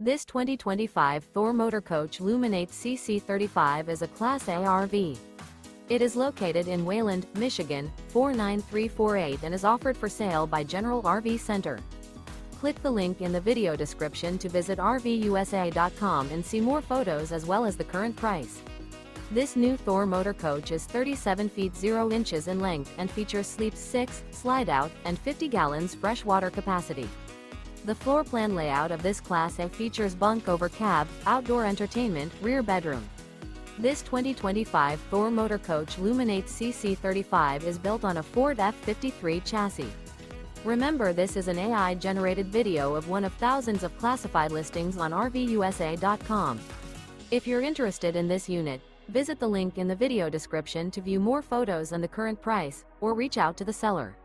This 2025 Thor Motor Coach Luminate CC35 is a Class A RV. It is located in Wayland, Michigan, 49348 and is offered for sale by General RV Center. Click the link in the video description to visit RVUSA.com and see more photos as well as the current price. This new Thor Motor Coach is 37 feet 0 inches in length and features sleep 6, slide-out, and 50 gallons freshwater capacity. The floor plan layout of this Class A features bunk over cab, outdoor entertainment, rear bedroom. This 2025 Thor Motor Coach Luminate CC35 is built on a Ford F-53 chassis. Remember, this is an AI-generated video of one of thousands of classified listings on RVUSA.com. If you're interested in this unit, visit the link in the video description to view more photos and the current price, or reach out to the seller.